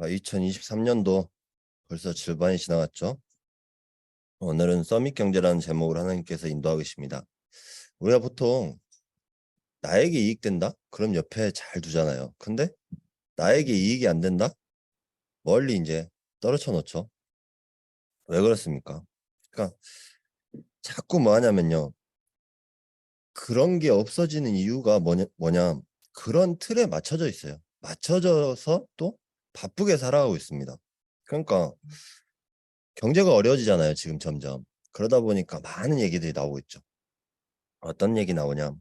2023년도 벌써 절반이 지나갔죠. 오늘은 서밋 경제라는 제목으로 하나님께서 인도하고 계십니다. 우리가 보통 나에게 이익된다? 그럼 옆에 잘 두잖아요. 근데 나에게 이익이 안 된다? 멀리 이제 떨어져 놓죠. 왜 그렇습니까? 그러니까 자꾸 뭐 하냐면요. 그런 게 없어지는 이유가 뭐냐? 그런 틀에 맞춰져 있어요. 맞춰져서 또 바쁘게 살아가고 있습니다. 그러니까 경제가 어려워지잖아요, 지금 점점. 그러다 보니까 많은 얘기들이 나오고 있죠. 어떤 얘기 나오냐?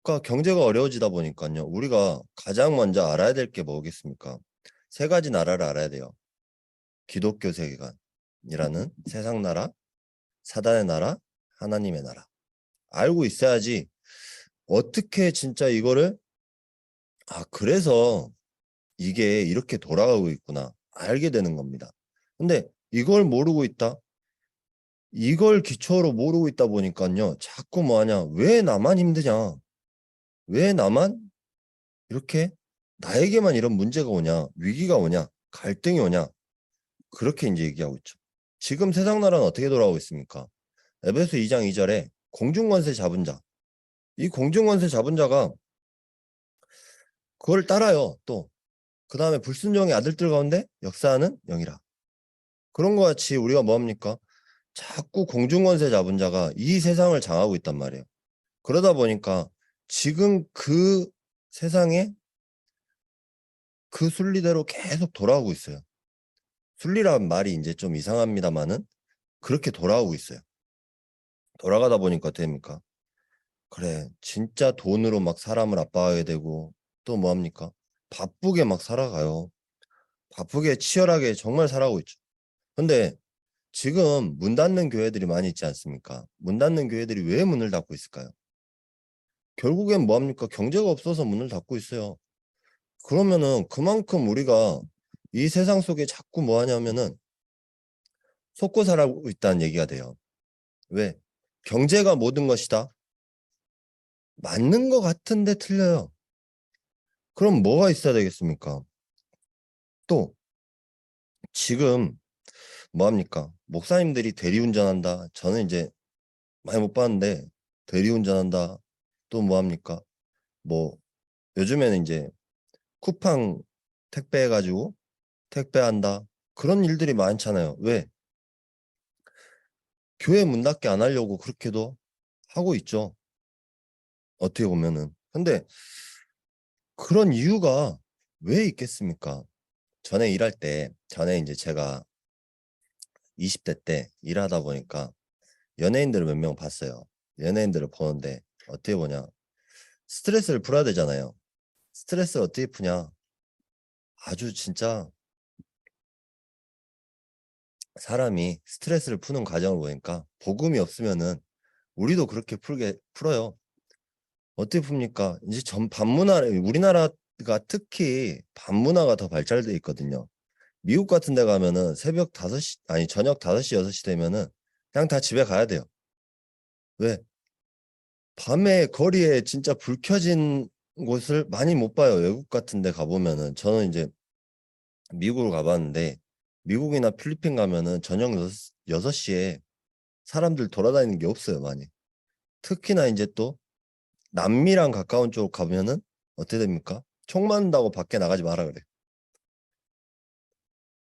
그러니까 경제가 어려워지다 보니까요. 우리가 가장 먼저 알아야 될 게 뭐겠습니까? 세 가지 나라를 알아야 돼요. 기독교 세계관이라는 세상 나라, 사단의 나라, 하나님의 나라. 알고 있어야지 어떻게 진짜 이거를 그래서 이게 이렇게 돌아가고 있구나 알게 되는 겁니다. 근데 이걸 모르고 있다? 이걸 기초로 모르고 있다 보니까요. 자꾸 뭐하냐? 왜 나만 힘드냐? 왜 나만 이렇게 나에게만 이런 문제가 오냐? 위기가 오냐? 갈등이 오냐? 그렇게 이제 얘기하고 있죠. 지금 세상 나라는 어떻게 돌아가고 있습니까? 에베소 2장 2절에 공중권세 잡은 자. 이 공중권세 잡은 자가 그걸 따라요. 또 그 다음에 불순종의 아들들 가운데 역사하는 영이라. 그런 것 같이 우리가 뭐합니까? 자꾸 공중권세 잡은 자가 이 세상을 장하고 있단 말이에요. 그러다 보니까 지금 그 세상에 그 순리대로 계속 돌아오고 있어요. 순리란 말이 이제 좀 이상합니다만은 그렇게 돌아오고 있어요. 돌아가다 보니까 어떻게 됩니까? 그래, 진짜 돈으로 막 사람을 압박하게 되고 또 뭐합니까? 바쁘게 막 살아가요. 바쁘게 치열하게 정말 살아가고 있죠. 근데 지금 문 닫는 교회들이 많이 있지 않습니까? 문 닫는 교회들이 왜 문을 닫고 있을까요? 결국엔 뭐합니까? 경제가 없어서 문을 닫고 있어요. 그러면은 그만큼 우리가 이 세상 속에 자꾸 뭐 하냐면은 속고 살아가고 있다는 얘기가 돼요. 왜? 경제가 모든 것이다. 맞는 것 같은데 틀려요. 그럼 뭐가 있어야 되겠습니까? 또 지금 뭐합니까? 목사님들이 대리운전한다. 저는 이제 많이 못 봤는데 대리운전한다. 또 뭐합니까? 뭐 요즘에는 이제 쿠팡 택배해가지고 택배한다. 그런 일들이 많잖아요. 왜? 교회 문 닫게 안 하려고 그렇게도 하고 있죠. 어떻게 보면은. 근데 그런 이유가 왜 있겠습니까? 전에 이제 제가 20대 때 일하다 보니까 연예인들을 몇 명 봤어요. 연예인들을 보는데 어떻게 보냐. 스트레스를 풀어야 되잖아요. 스트레스를 어떻게 푸냐. 아주 진짜 사람이 스트레스를 푸는 과정을 보니까 복음이 없으면은 우리도 그렇게 풀어요. 어떻게 풉니까? 이제 우리나라가 특히 밤문화가 더 발달돼 있거든요. 미국 같은 데 가면은 새벽 5시, 아니, 저녁 5시, 6시 되면은 그냥 다 집에 가야 돼요. 왜? 밤에 거리에 진짜 불 켜진 곳을 많이 못 봐요. 외국 같은 데 가보면은. 저는 이제 미국을 가봤는데, 미국이나 필리핀 가면은 저녁 6시에 사람들 돌아다니는 게 없어요, 많이. 특히나 이제 또 남미랑 가까운 쪽 가면은 어떻게 됩니까? 총 맞는다고 밖에 나가지 마라 그래.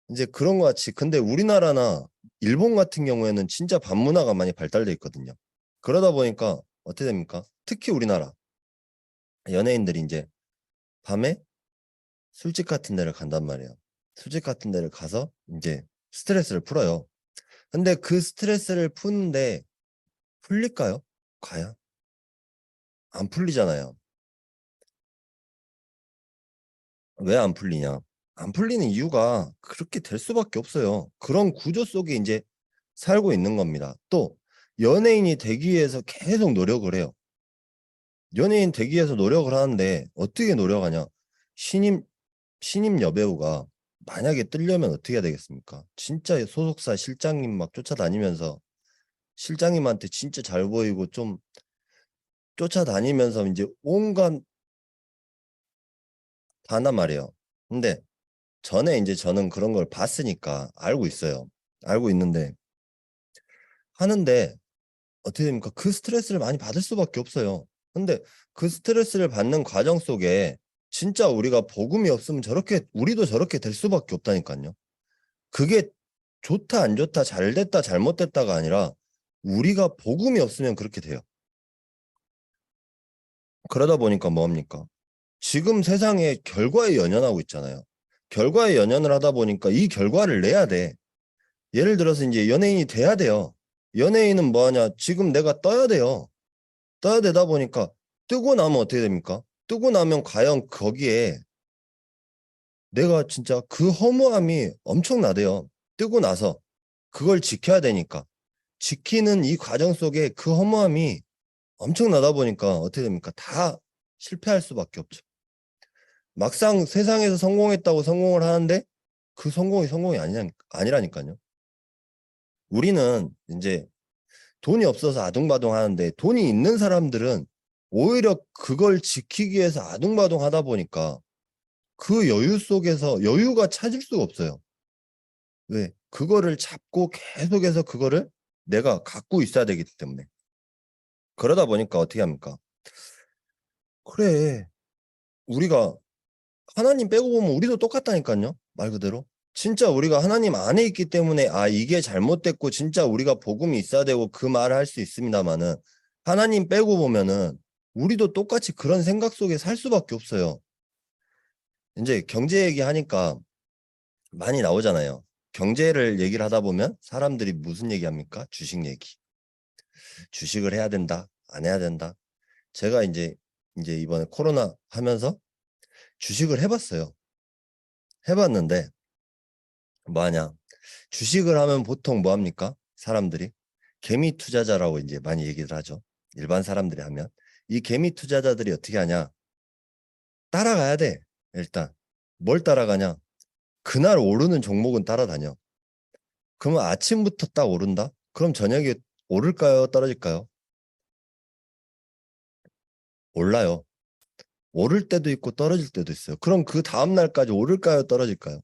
이제 그런 것 같이. 근데 우리나라나 일본 같은 경우에는 진짜 밤 문화가 많이 발달돼 있거든요. 그러다 보니까 어떻게 됩니까? 특히 우리나라 연예인들이 이제 밤에 술집 같은 데를 간단 말이에요. 술집 같은 데를 가서 이제 스트레스를 풀어요. 근데 그 스트레스를 푸는데 풀릴까요? 과연? 안 풀리잖아요. 왜 안 풀리냐? 안 풀리는 이유가 그렇게 될 수밖에 없어요. 그런 구조 속에 이제 살고 있는 겁니다. 또 연예인이 되기 위해서 계속 노력을 해요. 연예인 되기 위해서 노력을 하는데 어떻게 노력하냐? 신임 신임 여배우가 만약에 뜨려면 어떻게 해야 되겠습니까? 진짜 소속사 실장님 막 쫓아다니면서 실장님한테 진짜 잘 보이고 좀 쫓아다니면서 이제 온갖 다 한단 말이에요. 근데 전에 이제 저는 그런 걸 봤으니까 알고 있어요. 알고 있는데 하는데 어떻게 됩니까? 그 스트레스를 많이 받을 수밖에 없어요. 근데 그 스트레스를 받는 과정 속에 진짜 우리가 복음이 없으면 저렇게 우리도 저렇게 될 수밖에 없다니까요. 그게 좋다 안 좋다 잘 됐다 잘못됐다가 아니라 우리가 복음이 없으면 그렇게 돼요. 그러다 보니까 뭐합니까? 지금 세상에 결과에 연연하고 있잖아요. 결과에 연연을 하다 보니까 이 결과를 내야 돼. 예를 들어서 이제 연예인이 돼야 돼요. 연예인은 뭐하냐? 지금 내가 떠야 돼요. 떠야 되다 보니까 뜨고 나면 어떻게 됩니까? 뜨고 나면 과연 거기에 내가 진짜 그 허무함이 엄청나대요. 뜨고 나서 그걸 지켜야 되니까. 지키는 이 과정 속에 그 허무함이 엄청나다 보니까 어떻게 됩니까? 다 실패할 수밖에 없죠. 막상 세상에서 성공했다고 성공을 하는데 그 성공이 아니라니까요. 우리는 이제 돈이 없어서 아둥바둥 하는데 돈이 있는 사람들은 오히려 그걸 지키기 위해서 아둥바둥 하다 보니까 그 여유 속에서 여유가 찾을 수가 없어요. 왜? 그거를 잡고 계속해서 그거를 내가 갖고 있어야 되기 때문에. 그러다 보니까 어떻게 합니까? 그래. 우리가 하나님 빼고 보면 우리도 똑같다니까요. 말 그대로. 진짜 우리가 하나님 안에 있기 때문에 아 이게 잘못됐고 진짜 우리가 복음이 있어야 되고 그 말을 할 수 있습니다만은 하나님 빼고 보면은 우리도 똑같이 그런 생각 속에 살 수밖에 없어요. 이제 경제 얘기하니까 많이 나오잖아요. 경제를 얘기를 하다 보면 사람들이 무슨 얘기합니까? 주식 얘기. 주식을 해야 된다, 안 해야 된다. 제가 이제 이번에 코로나 하면서 주식을 해봤어요. 해봤는데 뭐하냐? 주식을 하면 보통 뭐 합니까? 사람들이 개미 투자자라고 이제 많이 얘기를 하죠. 일반 사람들이 하면 이 개미 투자자들이 어떻게 하냐? 따라가야 돼. 일단 뭘 따라가냐? 그날 오르는 종목은 따라다녀. 그러면 아침부터 딱 오른다? 그럼 저녁에 오를까요? 떨어질까요? 올라요. 오를 때도 있고 떨어질 때도 있어요. 그럼 그 다음 날까지 오를까요? 떨어질까요?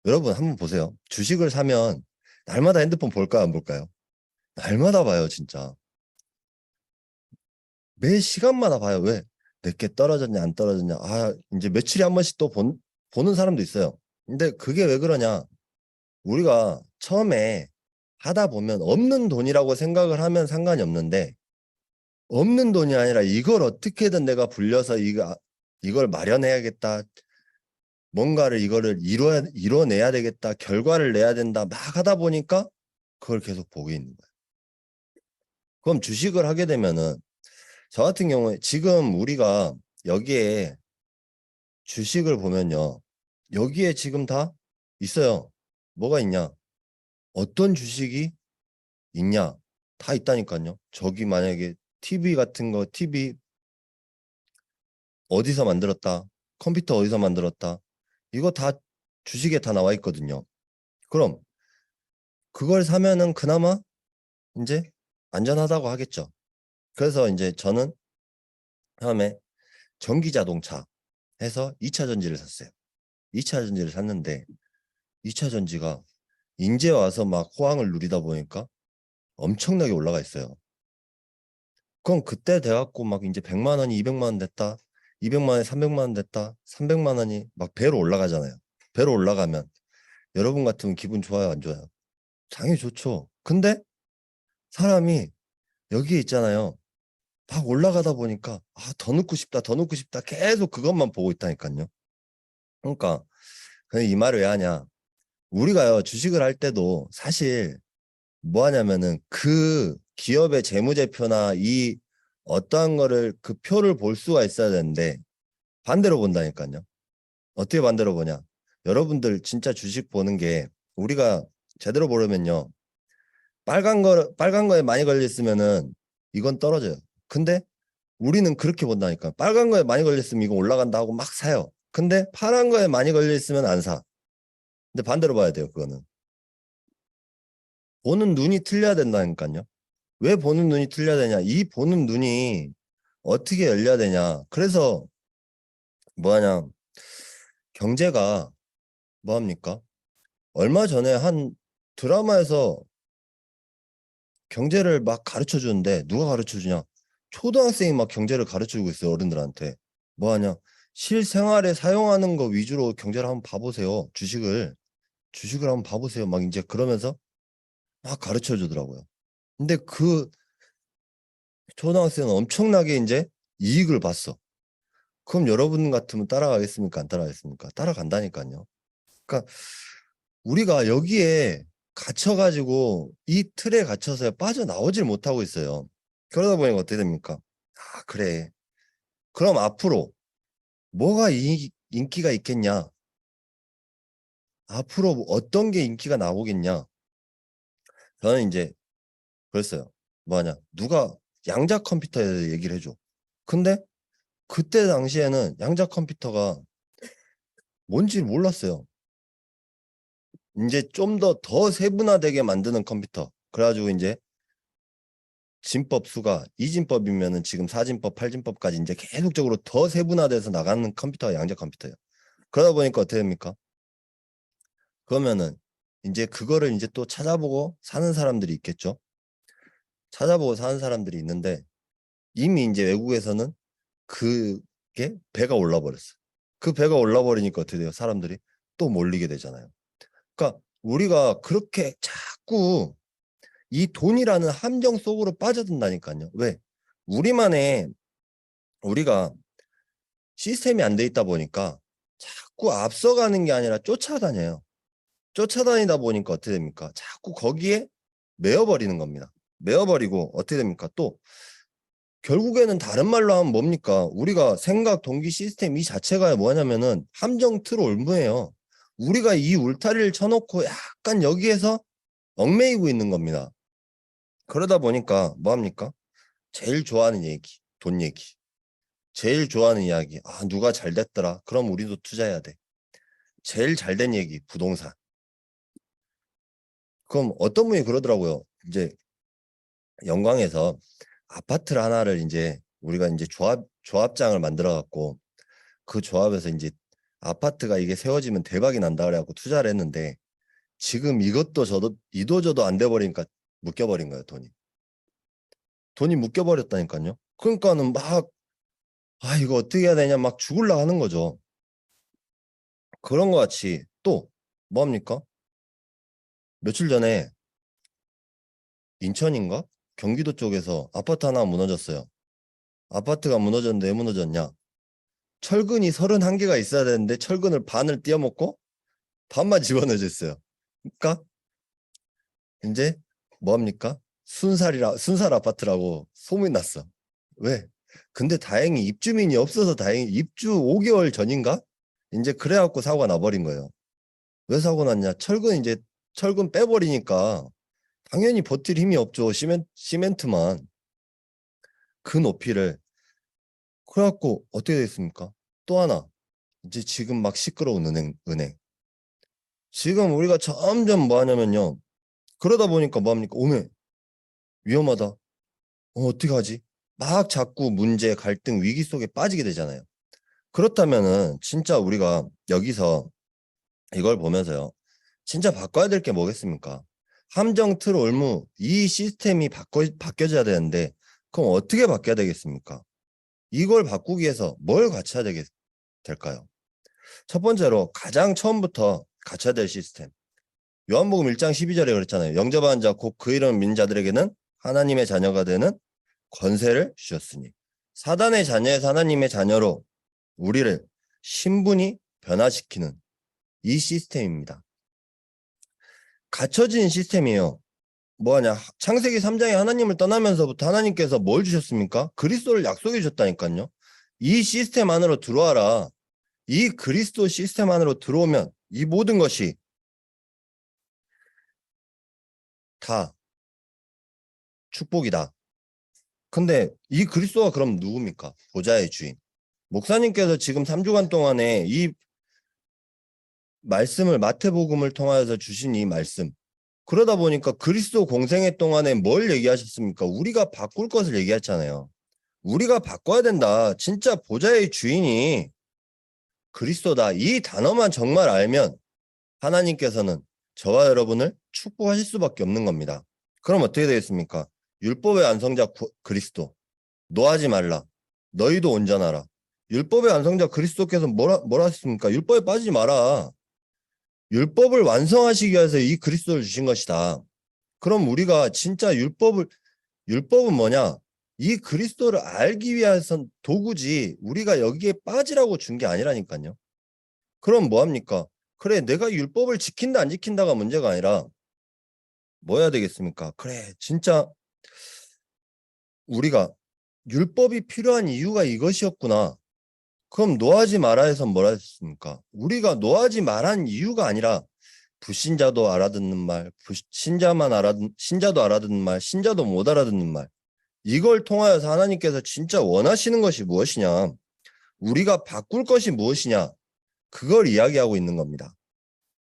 여러분 한번 보세요. 주식을 사면 날마다 핸드폰 볼까요? 안 볼까요? 날마다 봐요, 진짜. 매 시간마다 봐요. 왜? 내게 떨어졌냐, 안 떨어졌냐. 아, 이제 며칠에 한 번씩 또 보는 사람도 있어요. 근데 그게 왜 그러냐? 우리가 처음에 하다 보면 없는 돈이라고 생각을 하면 상관이 없는데 없는 돈이 아니라 이걸 어떻게든 내가 불려서 이걸 마련해야겠다. 뭔가를 이거를 이뤄내야 되겠다. 결과를 내야 된다. 막 하다 보니까 그걸 계속 보고 있는 거예요. 그럼 주식을 하게 되면은 저 같은 경우에 지금 우리가 여기에 주식을 보면요. 여기에 지금 다 있어요. 뭐가 있냐? 어떤 주식이 있냐? 다 있다니까요. 저기 만약에 TV 같은 거, TV 어디서 만들었다. 컴퓨터 어디서 만들었다. 이거 다 주식에 다 나와 있거든요. 그럼 그걸 사면은 그나마 이제 안전하다고 하겠죠. 그래서 이제 저는 처음에 전기 자동차 해서 2차 전지를 샀어요. 2차 전지를 샀는데 2차 전지가 인제 와서 막 호황을 누리다 보니까 엄청나게 올라가 있어요. 그럼 그때 돼갖고 막 이제 100만 원이 200만 원 됐다. 200만 원이 300만 원 됐다. 300만 원이 막 배로 올라가잖아요. 배로 올라가면 여러분 같으면 기분 좋아요, 안 좋아요? 당연히 좋죠. 근데 사람이 여기에 있잖아요. 막 올라가다 보니까 아, 더 넣고 싶다, 더 넣고 싶다. 계속 그것만 보고 있다니까요. 그러니까 이 말을 왜 하냐? 우리가요 주식을 할 때도 사실 뭐 하냐면은 그 기업의 재무제표나 이 어떠한 거를 그 표를 볼 수가 있어야 되는데 반대로 본다니까요. 어떻게 반대로 보냐? 여러분들 진짜 주식 보는 게 우리가 제대로 보려면요. 빨간 거에 많이 걸려 있으면은 이건 떨어져요. 근데 우리는 그렇게 본다니까. 빨간 거에 많이 걸려 있으면 이거 올라간다 하고 막 사요. 근데 파란 거에 많이 걸려 있으면 안 사. 근데 반대로 봐야 돼요, 그거는. 보는 눈이 틀려야 된다니까요. 왜 보는 눈이 틀려야 되냐? 이 보는 눈이 어떻게 열려야 되냐? 그래서 뭐하냐? 경제가 뭐합니까? 얼마 전에 한 드라마에서 경제를 막 가르쳐 주는데 누가 가르쳐 주냐? 초등학생이 막 경제를 가르쳐 주고 있어요, 어른들한테. 뭐 하냐? 실생활에 사용하는 거 위주로 경제를 한번 봐보세요. 주식을 한번 봐보세요. 막 이제 그러면서 막 가르쳐 주더라고요. 근데 그 초등학생은 엄청나게 이제 이익을 봤어. 그럼 여러분 같으면 따라가겠습니까? 안 따라가겠습니까? 따라간다니까요. 그러니까 우리가 여기에 갇혀가지고 이 틀에 갇혀서 빠져나오질 못하고 있어요. 그러다 보니까 어떻게 됩니까? 아, 그래. 그럼 앞으로 뭐가 인기가 있겠냐? 앞으로 어떤 게 인기가 나오겠냐? 저는 이제 그랬어요. 뭐하냐? 누가 양자 컴퓨터에 대해서 얘기를 해줘. 근데 그때 당시에는 양자 컴퓨터가 뭔지 몰랐어요. 이제 좀 더 세분화되게 만드는 컴퓨터. 그래가지고 이제 진법 수가 이진법이면은 지금 사진법, 팔진법까지 이제 계속적으로 더 세분화돼서 나가는 컴퓨터가 양자 컴퓨터예요. 그러다 보니까 어떻게 됩니까? 그러면은 이제 그거를 이제 또 찾아보고 사는 사람들이 있겠죠. 찾아보고 사는 사람들이 있는데 이미 이제 외국에서는 그게 배가 올라버렸어. 그 배가 올라버리니까 어떻게 돼요? 사람들이 또 몰리게 되잖아요. 그러니까 우리가 그렇게 자꾸 이 돈이라는 함정 속으로 빠져든다니까요. 왜? 우리만의 우리가 시스템이 안 돼 있다 보니까 자꾸 앞서가는 게 아니라 쫓아다녀요. 쫓아다니다 보니까 어떻게 됩니까? 자꾸 거기에 매어버리는 겁니다. 매어버리고 어떻게 됩니까? 또 결국에는 다른 말로 하면 뭡니까? 우리가 생각, 동기, 시스템 이 자체가 뭐냐면은 함정 틀 올무예요. 우리가 이 울타리를 쳐놓고 약간 여기에서 얽매이고 있는 겁니다. 그러다 보니까 뭐합니까? 제일 좋아하는 얘기, 돈 얘기. 제일 좋아하는 이야기. 아, 누가 잘 됐더라. 그럼 우리도 투자해야 돼. 제일 잘 된 얘기, 부동산. 그럼 어떤 분이 그러더라고요. 이제 영광에서 아파트를 하나를 이제 우리가 이제 조합장을 만들어 갖고 그 조합에서 이제 아파트가 이게 세워지면 대박이 난다 그래갖고 투자를 했는데 지금 이것도 저도 이도저도 안 돼 버리니까 묶여버린 거예요, 돈이 묶여버렸다니까요. 그러니까는 막 아, 이거 어떻게 해야 되냐 막 죽을라 하는 거죠. 그런 거 같이 또 뭐합니까? 며칠 전에 인천인가? 경기도 쪽에서 아파트 하나 무너졌어요. 아파트가 무너졌는데 왜 무너졌냐? 철근이 31개가 있어야 되는데 철근을 반을 띄어먹고 반만 집어넣어줬어요. 그러니까 이제 뭐합니까? 순살 아파트라고 소문이 났어. 왜? 근데 다행히 입주민이 없어서 다행히 입주 5개월 전인가? 이제 그래갖고 사고가 나버린 거예요. 왜 사고 났냐? 철근 빼버리니까 당연히 버틸 힘이 없죠. 시멘트만. 그 높이를. 그래갖고 어떻게 됐습니까? 또 하나. 이제 지금 막 시끄러운 은행. 지금 우리가 점점 뭐 하냐면요. 그러다 보니까 뭐합니까? 오늘 위험하다. 어떻게 하지? 막 자꾸 문제, 갈등, 위기 속에 빠지게 되잖아요. 그렇다면은 진짜 우리가 여기서 이걸 보면서요. 진짜 바꿔야 될 게 뭐겠습니까? 함정 틀 올무 이 시스템이 바뀌어져야 되는데 그럼 어떻게 바뀌어야 되겠습니까? 이걸 바꾸기 위해서 뭘 갖춰야 될까요? 첫 번째로 가장 처음부터 갖춰야 될 시스템. 요한복음 1장 12절에 그랬잖아요. 영접하는 자 곧 그 이름 믿는 자들에게는 하나님의 자녀가 되는 권세를 주셨으니 사단의 자녀에서 하나님의 자녀로 우리를 신분이 변화시키는 이 시스템입니다. 갖춰진 시스템이에요. 뭐하냐? 창세기 3장에 하나님을 떠나면서부터 하나님께서 뭘 주셨습니까? 그리스도를 약속해 주셨다니까요. 이 시스템 안으로 들어와라. 이 그리스도 시스템 안으로 들어오면 이 모든 것이 다 축복이다. 근데 이 그리스도가 그럼 누굽니까? 보좌의 주인. 목사님께서 지금 3주간 동안에 이 말씀을 마태복음을 통하여서 주신 이 말씀. 그러다 보니까 그리스도 공생애 동안에 뭘 얘기하셨습니까? 우리가 바꿀 것을 얘기했잖아요. 우리가 바꿔야 된다. 진짜 보좌의 주인이 그리스도다. 이 단어만 정말 알면 하나님께서는 저와 여러분을 축복하실 수밖에 없는 겁니다. 그럼 어떻게 되겠습니까? 율법의 완성자 그리스도, 노하지 말라. 너희도 온전하라. 율법의 완성자 그리스도께서 뭐라 하셨습니까? 율법에 빠지지 마라. 율법을 완성하시기 위해서 이 그리스도를 주신 것이다. 그럼 우리가 진짜 율법은 뭐냐? 이 그리스도를 알기 위해선 도구지 우리가 여기에 빠지라고 준 게 아니라니까요. 그럼 뭐합니까? 그래, 내가 율법을 지킨다 안 지킨다가 문제가 아니라 뭐 해야 되겠습니까? 그래, 진짜 우리가 율법이 필요한 이유가 이것이었구나. 그럼 노하지 마라 해서 뭐라 했습니까? 우리가 노하지 말한 이유가 아니라 불신자도 알아듣는 말, 신자도 알아듣는 말, 신자도 못 알아듣는 말. 이걸 통하여서 하나님께서 진짜 원하시는 것이 무엇이냐? 우리가 바꿀 것이 무엇이냐? 그걸 이야기하고 있는 겁니다.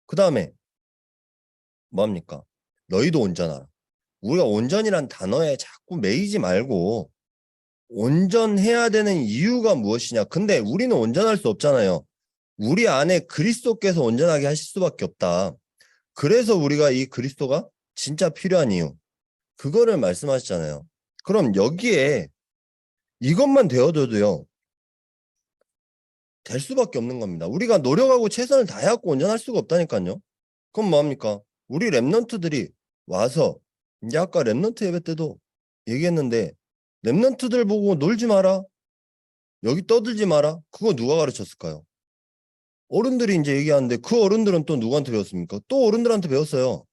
그 다음에 뭐합니까? 너희도 온전하라. 우리가 온전이란 단어에 자꾸 매이지 말고 온전해야 되는 이유가 무엇이냐? 근데 우리는 온전할 수 없잖아요. 우리 안에 그리스도께서 온전하게 하실 수밖에 없다. 그래서 우리가 이 그리스도가 진짜 필요한 이유. 그거를 말씀하시잖아요. 그럼 여기에 이것만 되어줘도요. 될 수밖에 없는 겁니다. 우리가 노력하고 최선을 다해갖고 온전할 수가 없다니까요. 그럼 뭐합니까? 우리 랩런트들이 와서 이제 아까 랩런트 예배 때도 얘기했는데 랩런트들 보고 놀지 마라. 여기 떠들지 마라. 그거 누가 가르쳤을까요? 어른들이 이제 얘기하는데 그 어른들은 또 누구한테 배웠습니까? 또 어른들한테 배웠어요.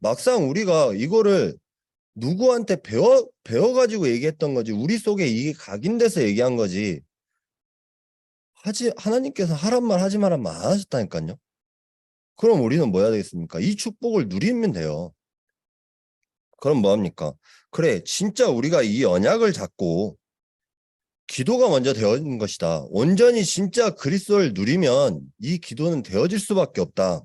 막상 우리가 이거를 누구한테 배워가지고 얘기했던 거지 우리 속에 이게 각인돼서 얘기한 거지 하나님께서 하란 말 하지 말란 말 안 하셨다니까요. 그럼 우리는 뭐 해야 되겠습니까? 이 축복을 누리면 돼요. 그럼 뭐합니까? 그래, 진짜 우리가 이 언약을 잡고 기도가 먼저 되어진 것이다. 온전히 진짜 그리스도를 누리면 이 기도는 되어질 수밖에 없다.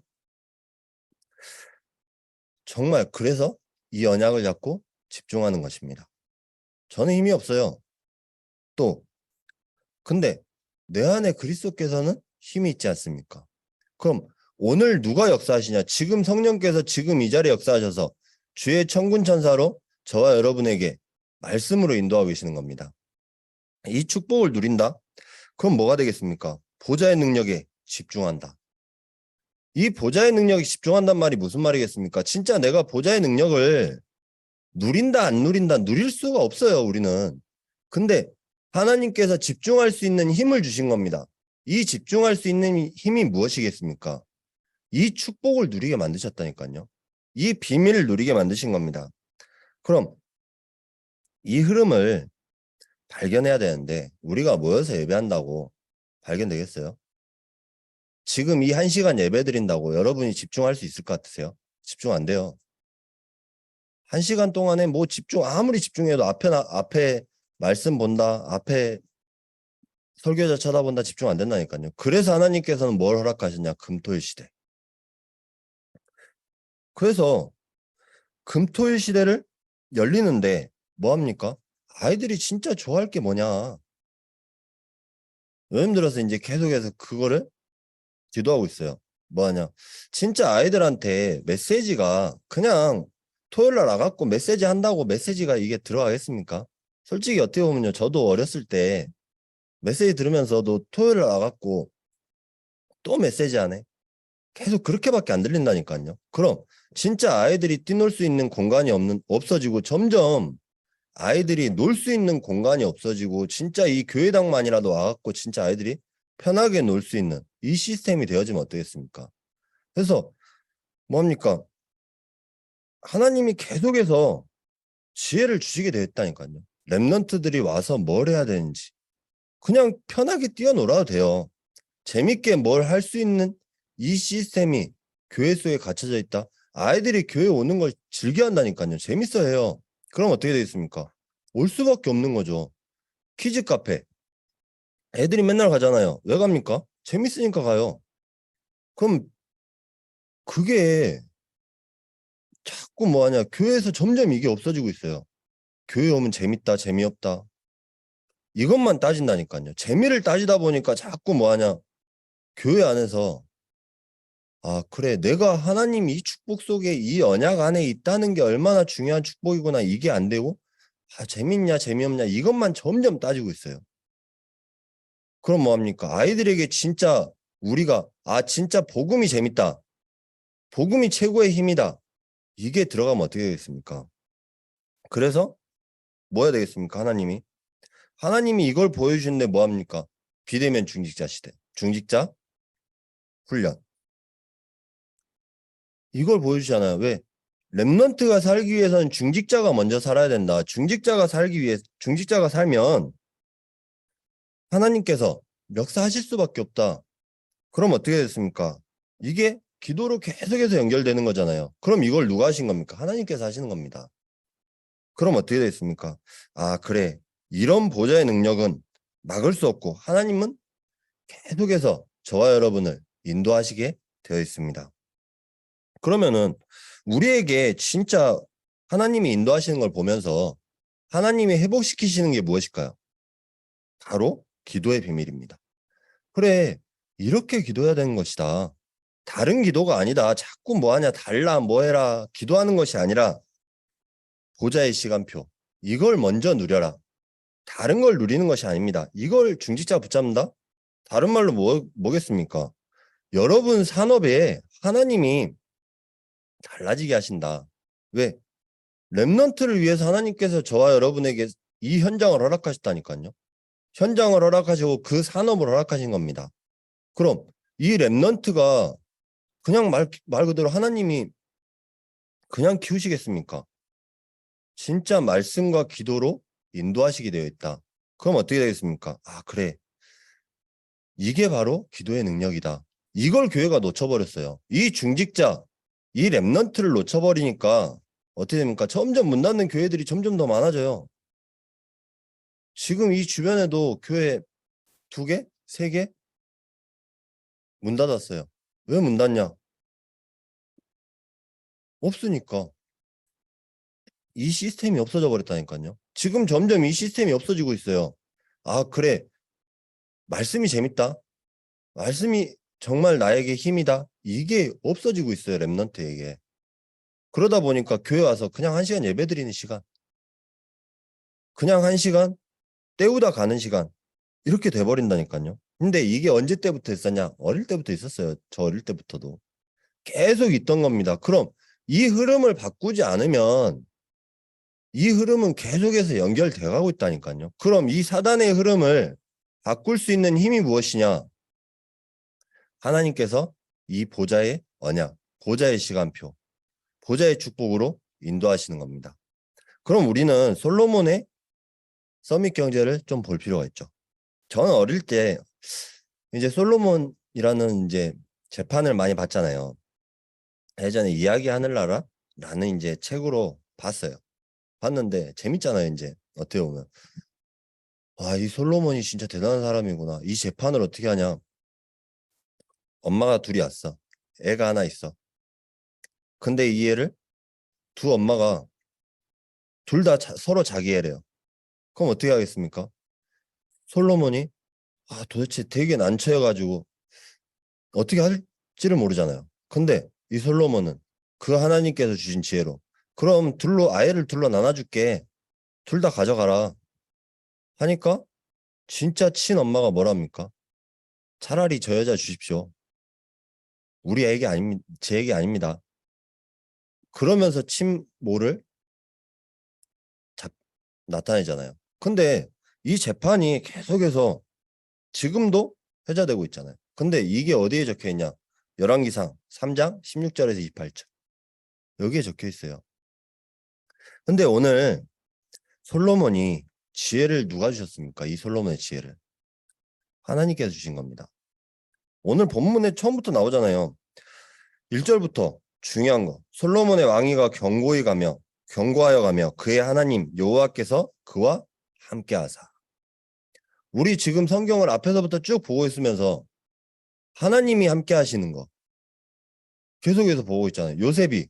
정말 그래서 이 언약을 잡고 집중하는 것입니다. 저는 힘이 없어요. 또 근데 내 안에 그리스도께서는 힘이 있지 않습니까? 그럼 오늘 누가 역사하시냐? 지금 성령께서 지금 이 자리에 역사하셔서 주의 천군 천사로 저와 여러분에게 말씀으로 인도하고 계시는 겁니다. 이 축복을 누린다? 그럼 뭐가 되겠습니까? 보좌의 능력에 집중한다. 이 보좌의 능력에 집중한단 말이 무슨 말이겠습니까? 진짜 내가 보좌의 능력을 누린다 안 누린다 누릴 수가 없어요, 우리는. 근데 하나님께서 집중할 수 있는 힘을 주신 겁니다. 이 집중할 수 있는 힘이 무엇이겠습니까? 이 축복을 누리게 만드셨다니까요. 이 비밀을 누리게 만드신 겁니다. 그럼 이 흐름을 발견해야 되는데 우리가 모여서 예배한다고 발견되겠어요? 지금 이 1시간 예배 드린다고 여러분이 집중할 수 있을 것 같으세요? 집중 안 돼요. 1시간 동안에 뭐 아무리 집중해도 앞에 말씀 본다, 앞에 설교자 쳐다본다 집중 안 된다니까요. 그래서 하나님께서는 뭘 허락하셨냐? 금토일 시대. 그래서 금토일 시대를 열리는데 뭐합니까? 아이들이 진짜 좋아할 게 뭐냐? 요즘 들어서 이제 계속해서 그거를 기도하고 있어요. 뭐하냐? 진짜 아이들한테 메시지가 그냥 토요일 날 나갔고 메시지 한다고 메시지가 이게 들어가겠습니까? 솔직히 어떻게 보면요. 저도 어렸을 때 메시지 들으면서도 토요일 날 나갔고 또 메시지 하네. 계속 그렇게밖에 안 들린다니까요. 그럼 진짜 아이들이 뛰놀 수 있는 공간이 없어지고 점점 아이들이 놀 수 있는 공간이 없어지고 진짜 이 교회당만이라도 와갖고 진짜 아이들이 편하게 놀 수 있는 이 시스템이 되어지면 어떻겠습니까? 그래서 뭡니까? 하나님이 계속해서 지혜를 주시게 되었다니까요. 랩런트들이 와서 뭘 해야 되는지 그냥 편하게 뛰어놀아도 돼요. 재밌게 뭘 할 수 있는 이 시스템이 교회 속에 갖춰져 있다. 아이들이 교회 오는 걸 즐겨한다니까요. 재밌어 해요. 그럼 어떻게 되겠습니까? 올 수밖에 없는 거죠. 키즈 카페. 애들이 맨날 가잖아요. 왜 갑니까? 재밌으니까 가요. 그럼 그게 자꾸 뭐하냐. 교회에서 점점 이게 없어지고 있어요. 교회 오면 재밌다, 재미없다. 이것만 따진다니까요. 재미를 따지다 보니까 자꾸 뭐하냐. 교회 안에서 아, 그래. 내가 하나님 이 축복 속에 이 언약 안에 있다는 게 얼마나 중요한 축복이구나. 이게 안 되고, 아, 재밌냐, 재미없냐. 이것만 점점 따지고 있어요. 그럼 뭐합니까? 아이들에게 진짜 우리가, 아, 진짜 복음이 재밌다. 복음이 최고의 힘이다. 이게 들어가면 어떻게 되겠습니까? 그래서 뭐 해야 되겠습니까? 하나님이 이걸 보여주는데 뭐합니까? 비대면 중직자 시대. 중직자 훈련. 이걸 보여주잖아요. 왜? 랩런트가 살기 위해서는 중직자가 먼저 살아야 된다. 중직자가 살면 하나님께서 역사하실 수밖에 없다. 그럼 어떻게 됐습니까? 이게 기도로 계속해서 연결되는 거잖아요. 그럼 이걸 누가 하신 겁니까? 하나님께서 하시는 겁니다. 그럼 어떻게 됐습니까? 아, 그래. 이런 보좌의 능력은 막을 수 없고 하나님은 계속해서 저와 여러분을 인도하시게 되어 있습니다. 그러면은 우리에게 진짜 하나님이 인도하시는 걸 보면서 하나님이 회복시키시는 게 무엇일까요? 바로 기도의 비밀입니다. 그래, 이렇게 기도해야 되는 것이다. 다른 기도가 아니다. 자꾸 뭐하냐, 달라, 뭐해라. 기도하는 것이 아니라 보좌의 시간표. 이걸 먼저 누려라. 다른 걸 누리는 것이 아닙니다. 이걸 중직자 붙잡는다? 다른 말로 뭐겠습니까? 여러분 산업에 하나님이 달라지게 하신다. 왜? 랩넌트를 위해서 하나님께서 저와 여러분에게 이 현장을 허락하셨다니까요. 현장을 허락하시고 그 산업을 허락하신 겁니다. 그럼 이 랩넌트가 그냥 말 그대로 하나님이 그냥 키우시겠습니까? 진짜 말씀과 기도로 인도하시게 되어 있다. 그럼 어떻게 되겠습니까? 아, 그래. 이게 바로 기도의 능력이다. 이걸 교회가 놓쳐버렸어요. 이 중직자, 이 랩넌트를 놓쳐버리니까 어떻게 됩니까? 점점 문 닫는 교회들이 점점 더 많아져요. 지금 이 주변에도 교회 2개, 3개 문 닫았어요. 왜 문 닫냐? 없으니까. 이 시스템이 없어져 버렸다니까요. 지금 점점 이 시스템이 없어지고 있어요. 아, 그래. 말씀이 재밌다. 말씀이 정말 나에게 힘이다. 이게 없어지고 있어요, 랩넌트에게. 그러다 보니까 교회 와서 그냥 1시간 예배 드리는 시간, 그냥 1시간 때우다 가는 시간, 이렇게 돼버린다니까요. 근데 이게 언제 때부터 있었냐? 어릴 때부터 있었어요. 저 어릴 때부터도. 계속 있던 겁니다. 그럼 이 흐름을 바꾸지 않으면 이 흐름은 계속해서 연결돼 가고 있다니까요. 그럼 이 사단의 흐름을 바꿀 수 있는 힘이 무엇이냐? 하나님께서 이 보좌의 언약, 보좌의 시간표, 보좌의 축복으로 인도하시는 겁니다. 그럼 우리는 솔로몬의 서밋 경제를 좀 볼 필요가 있죠. 저는 어릴 때 이제 솔로몬이라는 이제 재판을 많이 봤잖아요. 예전에 이야기 하늘나라라는 이제 책으로 봤어요. 봤는데 재밌잖아요, 이제. 어떻게 보면. 와, 이 솔로몬이 진짜 대단한 사람이구나. 이 재판을 어떻게 하냐. 엄마가 둘이 왔어. 애가 하나 있어. 근데 이 애를 두 엄마가 둘 다 서로 자기 애래요. 그럼 어떻게 하겠습니까? 솔로몬이 도대체 되게 난처해가지고 어떻게 할지를 모르잖아요. 근데 이 솔로몬은 그 하나님께서 주신 지혜로 그럼 아이를 둘로 나눠줄게. 둘 다 가져가라. 하니까 진짜 친엄마가 뭐랍니까? 차라리 저 여자 주십시오. 우리 애기 아닙니다. 제 애기 아닙니다. 그러면서 친모를 나타내잖아요. 근데 이 재판이 계속해서 지금도 회자되고 있잖아요. 근데 이게 어디에 적혀 있냐? 열왕기상 3장 16절에서 28절. 여기에 적혀 있어요. 근데 오늘 솔로몬이 지혜를 누가 주셨습니까? 이 솔로몬의 지혜를. 하나님께서 주신 겁니다. 오늘 본문에 처음부터 나오잖아요. 1절부터 중요한 거. 솔로몬의 왕위가 견고하여 가며 그의 하나님 여호와께서 그와 함께 하사. 우리 지금 성경을 앞에서부터 쭉 보고 있으면서 하나님이 함께 하시는 거 계속해서 보고 있잖아요. 요셉이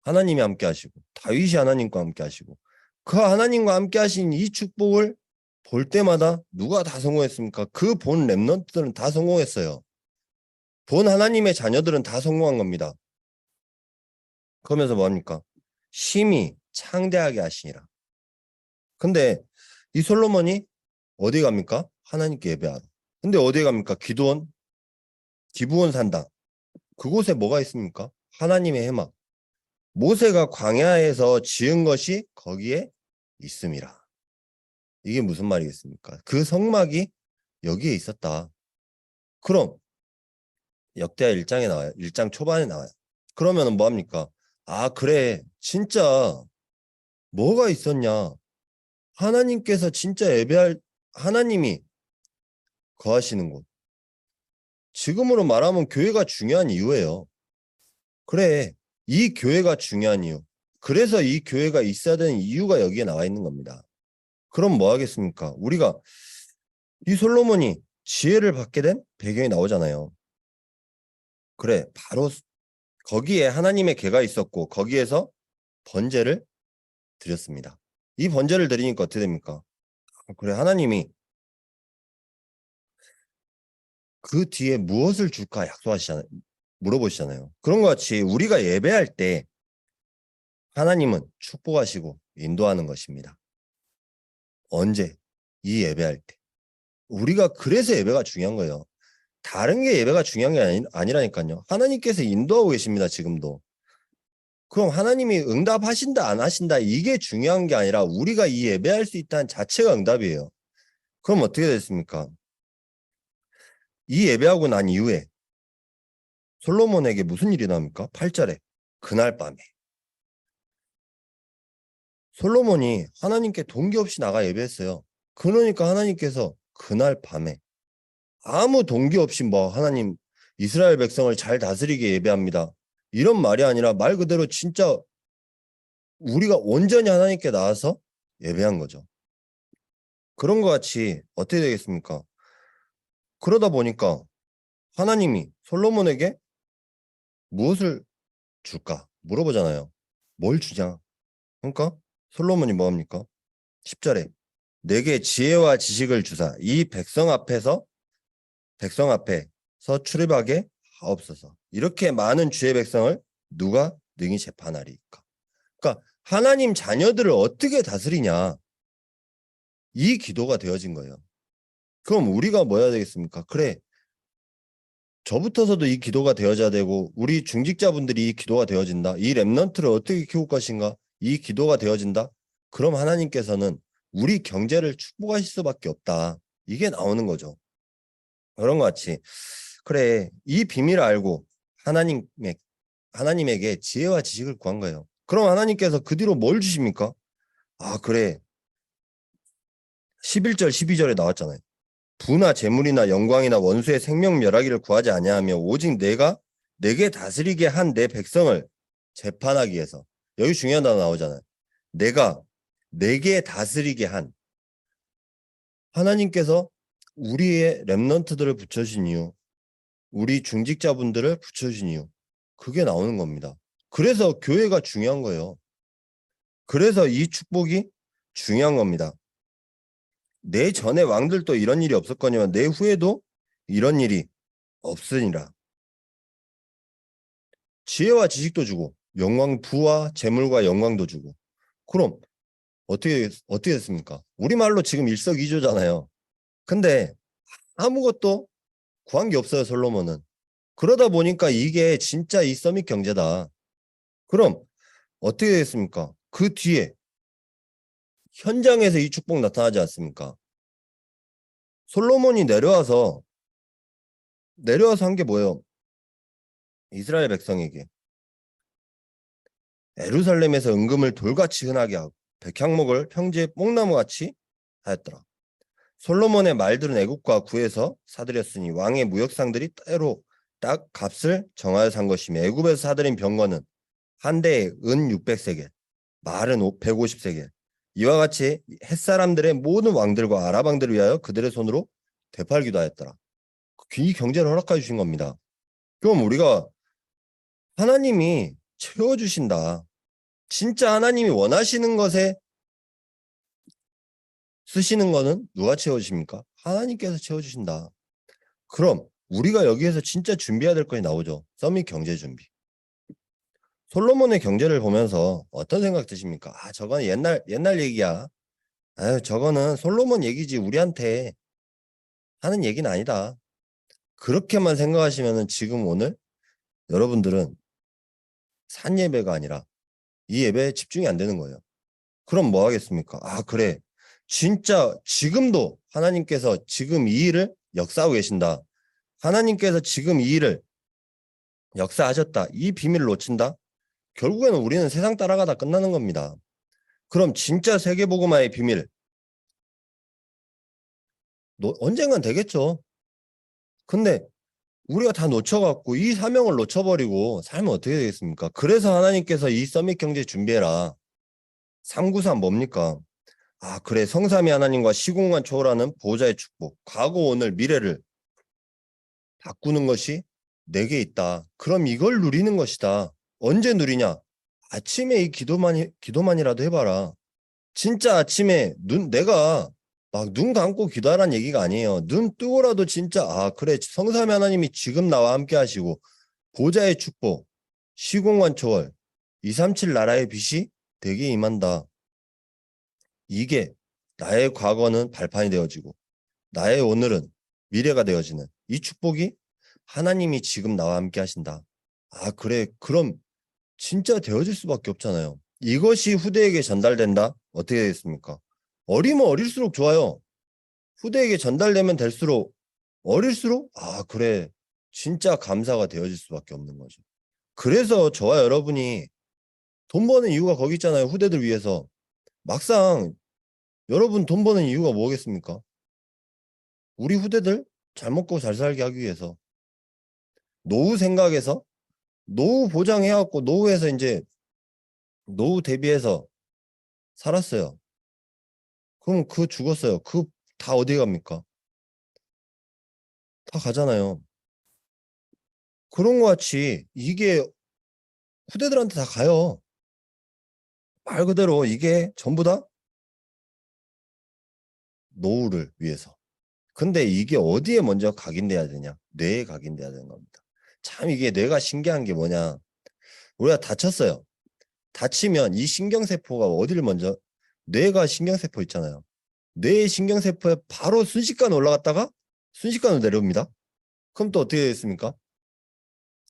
하나님이 함께 하시고 다윗이 하나님과 함께 하시고 그 하나님과 함께 하신 이 축복을 볼 때마다 누가 다 성공했습니까? 그 본 랩런트들은 다 성공했어요. 본 하나님의 자녀들은 다 성공한 겁니다. 그러면서 뭐합니까? 심히 창대하게 하시니라. 근데 이 솔로몬이 어디 갑니까? 하나님께 예배하러. 근데 어디 갑니까? 기브온 산당. 그곳에 뭐가 있습니까? 하나님의 해막. 모세가 광야에서 지은 것이 거기에 있음이라. 이게 무슨 말이겠습니까? 그 성막이 여기에 있었다. 그럼 역대하 1장에 나와요. 1장 초반에 나와요. 그러면은 뭐 합니까? 아, 그래. 진짜 뭐가 있었냐? 하나님께서 진짜 예배할 하나님이 거하시는 곳. 지금으로 말하면 교회가 중요한 이유예요. 그래. 이 교회가 중요한 이유. 그래서 이 교회가 있어야 되는 이유가 여기에 나와 있는 겁니다. 그럼 뭐 하겠습니까? 우리가 이 솔로몬이 지혜를 받게 된 배경이 나오잖아요. 그래. 바로 거기에 하나님의 궤가 있었고 거기에서 번제를 드렸습니다. 이 번제를 드리니까 어떻게 됩니까? 그래. 하나님이 그 뒤에 무엇을 줄까 약속하시잖아요. 물어보시잖아요. 그런 것 같이 우리가 예배할 때 하나님은 축복하시고 인도하는 것입니다. 언제? 이 예배할 때. 우리가 그래서 예배가 중요한 거예요. 다른 게 예배가 중요한 게 아니라니까요. 하나님께서 인도하고 계십니다. 지금도. 그럼 하나님이 응답하신다 안 하신다 이게 중요한 게 아니라 우리가 이 예배할 수 있다는 자체가 응답이에요. 그럼 어떻게 됐습니까? 이 예배하고 난 이후에 솔로몬에게 무슨 일이 나옵니까? 8절에 그날 밤에 솔로몬이 하나님께 동기 없이 나가 예배했어요. 그러니까 하나님께서 그날 밤에 아무 동기 없이 뭐 하나님 이스라엘 백성을 잘 다스리게 예배합니다. 이런 말이 아니라 말 그대로 진짜 우리가 온전히 하나님께 나와서 예배한 거죠. 그런 것 같이 어떻게 되겠습니까? 그러다 보니까 하나님이 솔로몬에게 무엇을 줄까 물어보잖아요. 뭘 주냐? 그러니까 솔로몬이 뭐 합니까? 10절에 내게 지혜와 지식을 주사 이 백성 앞에서 출입하게 하옵소서. 이렇게 많은 주의 백성을 누가 능히 재판하리까? 그러니까 하나님 자녀들을 어떻게 다스리냐? 이 기도가 되어진 거예요. 그럼 우리가 뭐 해야 되겠습니까? 그래. 저부터서도 이 기도가 되어져야 되고 우리 중직자분들이 이 기도가 되어진다. 이 렘넌트를 어떻게 키울 것인가? 이 기도가 되어진다. 그럼 하나님께서는 우리 경제를 축복하실 수밖에 없다. 이게 나오는 거죠. 그런 것 같이 그래 이 비밀을 알고 하나님에게 지혜와 지식을 구한 거예요. 그럼 하나님께서 그 뒤로 뭘 주십니까? 아 그래 11절 12절에 나왔잖아요. 부나 재물이나 영광이나 원수의 생명 멸하기를 구하지 아니하며 오직 내게 다스리게 한 내 백성을 재판하기 위해서 여기 중요한 단어 나오잖아요. 내게 다스리게 한 하나님께서 우리의 렘넌트들을 붙여주신 이유 우리 중직자분들을 붙여주신 이유 그게 나오는 겁니다. 그래서 교회가 중요한 거예요. 그래서 이 축복이 중요한 겁니다. 내 전에 왕들도 이런 일이 없었거니와 내 후에도 이런 일이 없으니라. 지혜와 지식도 주고 부와 재물과 영광도 주고 그럼 어떻게 됐습니까? 우리말로 지금 일석이조잖아요. 근데 아무것도 구한 게 없어요. 솔로몬은. 그러다 보니까 이게 진짜 이 서밋 경제다. 그럼 어떻게 됐습니까? 그 뒤에 현장에서 이 축복 나타나지 않습니까? 솔로몬이 내려와서 한 게 뭐예요? 이스라엘 백성에게 예루살렘에서 은금을 돌같이 흔하게 하고 백향목을 평지에 뽕나무같이 하였더라. 솔로몬의 말들은 애국과 구에서 사들였으니 왕의 무역상들이 때로 딱 값을 정하여 산 것이며 애굽에서 사들인 병거는 한 대에 은 600세겔, 말은 150세겔. 이와 같이 햇사람들의 모든 왕들과 아랍 왕들을 위하여 그들의 손으로 되팔기도 하였더라. 이 경제를 허락해 주신 겁니다. 그럼 우리가 하나님이 채워주신다. 진짜 하나님이 원하시는 것에 쓰시는 거는 누가 채워주십니까? 하나님께서 채워주신다. 그럼 우리가 여기에서 진짜 준비해야 될 것이 나오죠. 서밋 경제 준비. 솔로몬의 경제를 보면서 어떤 생각 드십니까? 아, 저건 옛날 얘기야. 아유, 저거는 솔로몬 얘기지 우리한테 하는 얘기는 아니다. 그렇게만 생각하시면은 지금 오늘 여러분들은 산 예배가 아니라 이 예배에 집중이 안 되는 거예요. 그럼 뭐 하겠습니까? 아, 그래. 진짜 지금도 하나님께서 지금 이 일을 역사하고 계신다. 하나님께서 지금 이 일을 역사하셨다. 이 비밀을 놓친다. 결국에는 우리는 세상 따라가다 끝나는 겁니다. 그럼 진짜 세계복음화의 비밀 언젠간 되겠죠. 근데 우리가 다 놓쳐갖고 이 사명을 놓쳐버리고 살면 어떻게 되겠습니까? 그래서 하나님께서 이 서밋 경제 준비해라. 393 뭡니까? 아, 그래. 성삼위 하나님과 시공간 초월하는 보호자의 축복. 과거, 오늘, 미래를 바꾸는 것이 내게 있다. 그럼 이걸 누리는 것이다. 언제 누리냐? 아침에 이 기도만이라도 해봐라. 진짜 아침에 내가 막 눈 감고 기도하라는 얘기가 아니에요. 눈 뜨고라도 진짜, 아, 그래. 성삼위 하나님이 지금 나와 함께 하시고, 보좌의 축복, 시공간 초월, 237 나라의 빛이 되게 임한다. 이게 나의 과거는 발판이 되어지고, 나의 오늘은 미래가 되어지는 이 축복이 하나님이 지금 나와 함께 하신다. 아, 그래. 그럼 진짜 되어질 수밖에 없잖아요. 이것이 후대에게 전달된다? 어떻게 되겠습니까? 어리면 어릴수록 좋아요. 후대에게 전달되면 될수록 어릴수록 아, 그래. 진짜 감사가 되어질 수밖에 없는 거죠. 그래서 저와 여러분이 돈 버는 이유가 거기 있잖아요. 후대들 위해서. 막상 여러분 돈 버는 이유가 뭐겠습니까? 우리 후대들 잘 먹고 잘 살게 하기 위해서. 노후 생각해서 노후 보장해갖고 노후에서 이제 노후 대비해서 살았어요. 그럼 그 죽었어요. 그 다 어디 갑니까? 다 가잖아요. 그런 것 같이 이게 후대들한테 다 가요. 말 그대로 이게 전부 다 노후를 위해서. 근데 이게 어디에 먼저 각인돼야 되냐? 뇌에 각인돼야 되는 겁니다. 참 이게 뇌가 신기한 게 뭐냐? 우리가 다쳤어요. 다치면 이 신경세포가 어디를 먼저 뇌가 신경세포 있잖아요. 뇌의 신경세포에 바로 순식간에 올라갔다가 순식간으로 내려옵니다. 그럼 또 어떻게 됐습니까?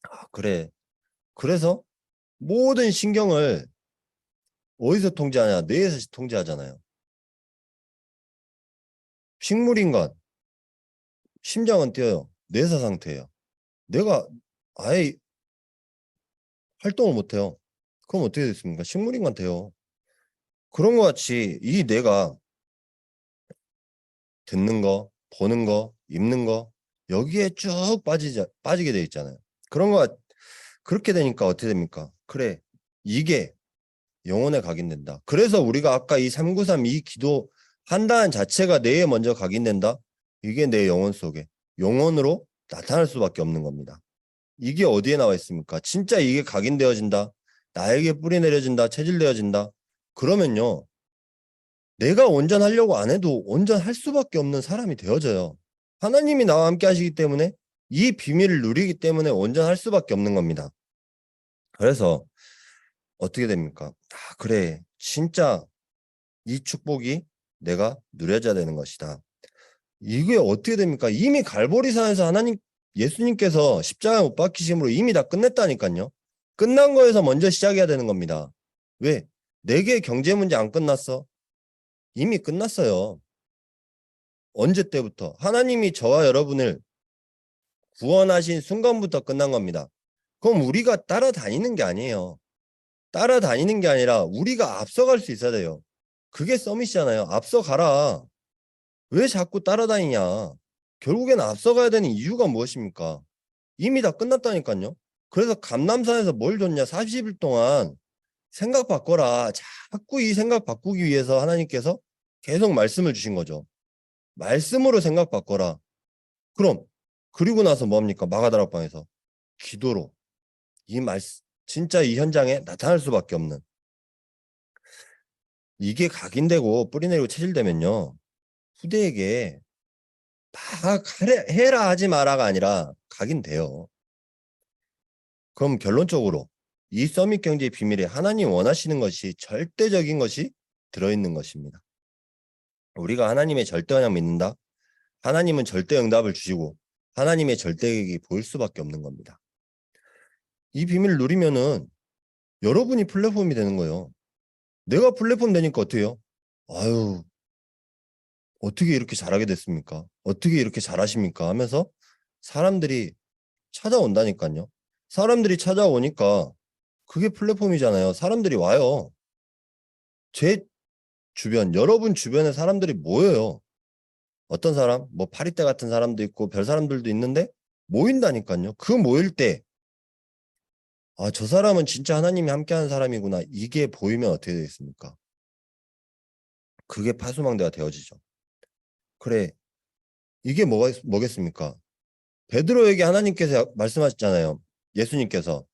아, 그래. 그래서 모든 신경을 어디서 통제하냐? 뇌에서 통제하잖아요. 식물인간, 심장은 뛰어요. 뇌사 상태예요. 뇌가 아예 활동을 못해요. 그럼 어떻게 됐습니까? 식물인간 돼요. 그런 것 같이 이 뇌가 듣는 거, 보는 거, 입는 거 여기에 쭉 빠지게 돼 있잖아요. 그런 거 그렇게 되니까 어떻게 됩니까? 그래, 이게 영혼에 각인된다. 그래서 우리가 아까 이 393 이 기도 한다는 자체가 뇌에 먼저 각인된다. 이게 내 영혼 속에 영혼으로 나타날 수밖에 없는 겁니다. 이게 어디에 나와 있습니까? 진짜 이게 각인되어진다. 나에게 뿌리 내려진다. 체질되어진다. 그러면요. 내가 온전하려고 안 해도 온전할 수밖에 없는 사람이 되어져요. 하나님이 나와 함께 하시기 때문에 이 비밀을 누리기 때문에 온전할 수밖에 없는 겁니다. 그래서 어떻게 됩니까? 아, 그래. 진짜 이 축복이 내가 누려져야 되는 것이다. 이게 어떻게 됩니까? 이미 갈보리산에서 예수님께서 십자가 못 박히심으로 이미 다 끝냈다니까요. 끝난 거에서 먼저 시작해야 되는 겁니다. 왜? 내게 경제 문제 안 끝났어? 이미 끝났어요. 언제 때부터? 하나님이 저와 여러분을 구원하신 순간부터 끝난 겁니다. 그럼 우리가 따라다니는 게 아니에요. 따라다니는 게 아니라 우리가 앞서갈 수 있어야 돼요. 그게 서밋이잖아요. 앞서가라. 왜 자꾸 따라다니냐? 결국에는 앞서가야 되는 이유가 무엇입니까? 이미 다 끝났다니까요. 그래서 감남산에서 뭘 줬냐? 40일 동안 생각 바꿔라. 자꾸 이 생각 바꾸기 위해서 하나님께서 계속 말씀을 주신 거죠. 말씀으로 생각 바꿔라. 그럼 그리고 나서 뭡니까? 마가다락방에서 기도로 이 말씀 진짜 이 현장에 나타날 수밖에 없는 이게 각인되고 뿌리내리고 체질되면요. 후대에게 다 해라 하지 마라가 아니라 가긴 돼요. 그럼 결론적으로 이 서밋 경제의 비밀에 하나님 원하시는 것이 절대적인 것이 들어있는 것입니다. 우리가 하나님의 절대 언약 믿는다? 하나님은 절대 응답을 주시고 하나님의 절대격이 보일 수밖에 없는 겁니다. 이 비밀을 누리면은 여러분이 플랫폼이 되는 거예요. 내가 플랫폼 되니까 어때요? 아유, 어떻게 이렇게 잘하게 됐습니까? 어떻게 이렇게 잘하십니까? 하면서 사람들이 찾아온다니까요. 사람들이 찾아오니까 그게 플랫폼이잖아요. 사람들이 와요. 제 주변, 여러분 주변에 사람들이 모여요. 어떤 사람? 뭐 파리떼 같은 사람도 있고 별 사람들도 있는데 모인다니까요. 그 모일 때 아, 저 사람은 진짜 하나님이 함께하는 사람이구나. 이게 보이면 어떻게 되겠습니까? 그게 파수망대가 되어지죠. 그래, 이게 뭐겠습니까? 베드로에게 하나님께서 말씀하셨잖아요. 예수님께서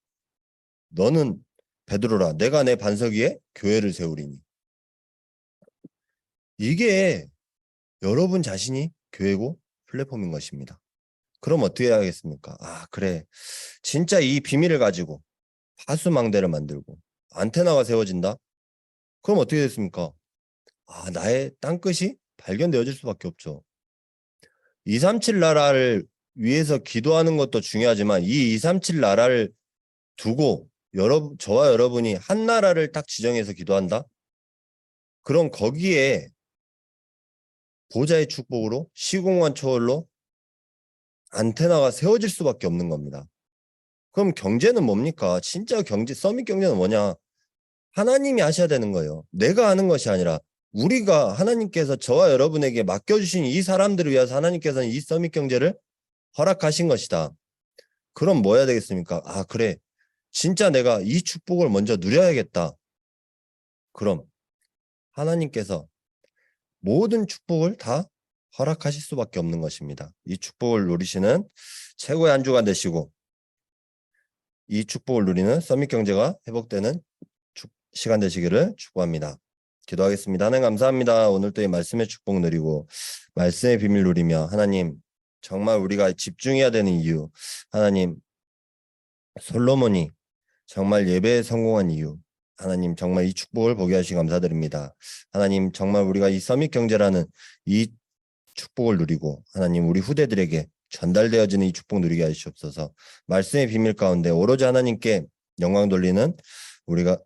너는 베드로라 내가 내 반석 위에 교회를 세우리니. 이게 여러분 자신이 교회고 플랫폼인 것입니다. 그럼 어떻게 해야겠습니까? 아, 그래. 진짜 이 비밀을 가지고 파수망대를 만들고 안테나가 세워진다? 그럼 어떻게 됐습니까? 아, 나의 땅끝이 발견되어질 수밖에 없죠. 237 나라를 위해서 기도하는 것도 중요하지만 이 237 나라를 두고 저와 여러분이 한 나라를 딱 지정해서 기도한다? 그럼 거기에 보좌의 축복으로 시공간 초월로 안테나가 세워질 수밖에 없는 겁니다. 그럼 경제는 뭡니까? 진짜 경제, 서밋 경제는 뭐냐? 하나님이 하셔야 되는 거예요. 내가 하는 것이 아니라 우리가 하나님께서 저와 여러분에게 맡겨주신 이 사람들을 위해서 하나님께서는 이 서밋 경제를 허락하신 것이다. 그럼 뭐 해야 되겠습니까? 아, 그래. 진짜 내가 이 축복을 먼저 누려야겠다. 그럼 하나님께서 모든 축복을 다 허락하실 수밖에 없는 것입니다. 이 축복을 누리시는 최고의 한 주간 되시고 이 축복을 누리는 서밋 경제가 회복되는 시간 되시기를 축복합니다. 기도하겠습니다. 하나님 감사합니다. 오늘도 이 말씀의 축복 누리고 말씀의 비밀 누리며 하나님 정말 우리가 집중해야 되는 이유 하나님 솔로몬이 정말 예배에 성공한 이유 하나님 정말 이 축복을 보게 하시 감사드립니다. 하나님 정말 우리가 이 서밋 경제라는 이 축복을 누리고 하나님 우리 후대들에게 전달되어지는 이 축복 누리게 하시옵소서. 말씀의 비밀 가운데 오로지 하나님께 영광 돌리는 우리가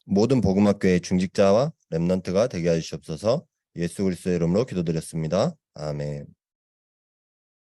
모든 복음학교의 중직자와 렘넌트가 되게 하시옵소서. 예수 그리스도의 이름으로 기도드렸습니다. 아멘.